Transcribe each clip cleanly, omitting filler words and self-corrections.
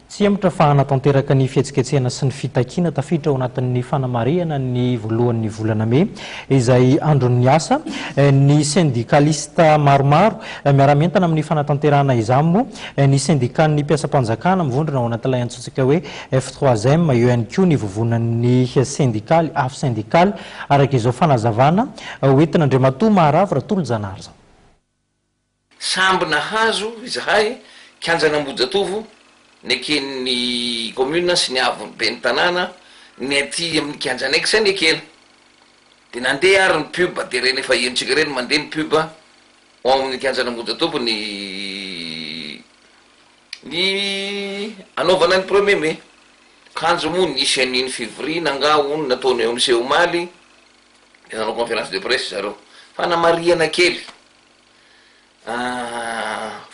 tsy emitra fa hanatanteraka ny fihetsiketsehana sy ny fitakiana tafiditra ao anatin'ny fanamariana ny voalohan'ny volana May izay andron'ny asa ny syndikalista maromaro miara-mientana amin'ny fanatanterahana izany moa ny syndikan'ny mpiasam-panjakana mivondrona ao anatin'ilay antsointsika hoe F3M eo ihany koa ny vovonan'ny syndikaly afo syndikaly araka izao fanazavana hoentina Andriamatoa Maharavy Ratolojanahary zao. Samby nahazo izahay kianjana Ambojatovo neken'ny commune sy ny avony be ny tanàna ny aty amin'ny kianjana eky zany ekely de nandeha ary ny pub de reny efa enitsika reny mandeha ny pub ao amin'ny kianjana Ambojatovo ny anaovana ny 1er mai kanjo moa nisy an'iny février nanga ony nataony eo amseho maly de nanao conférence de presse zareo fanamariana kely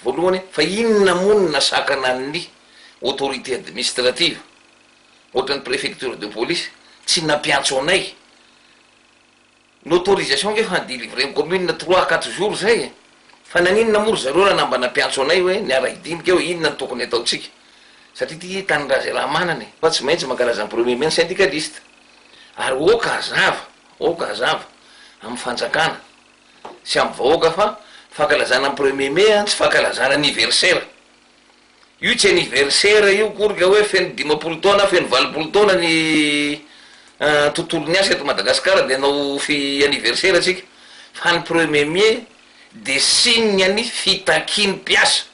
voalohany fa inona moa nasakana ny autorité administrative ohatran'ny préfecture de police tsy nampiantso anay l'autorisation ke fa délivrer commune 3-4 jours zay fa naninona moa zareo raha namba nampiantso anay hoe niara-idinika hoe inona ny tokony ataontsika satria ty tanyraha zay raha manany fa tsy maintsy mankalaza ny 1er mai syndicaliste ary oka azava amin'ny fanjakana sy amin'ny vahoaka fa fankalazana ny 1er mai tsy fankalazana anniversaire io tsy anniversaire io korika hoe feno 50 taona feno 20 taona ny tontolon'ny asa eto Madagasikara de anao anniversaire atsika fa ny 1er mai de signe ny fitakian'ny mpiasa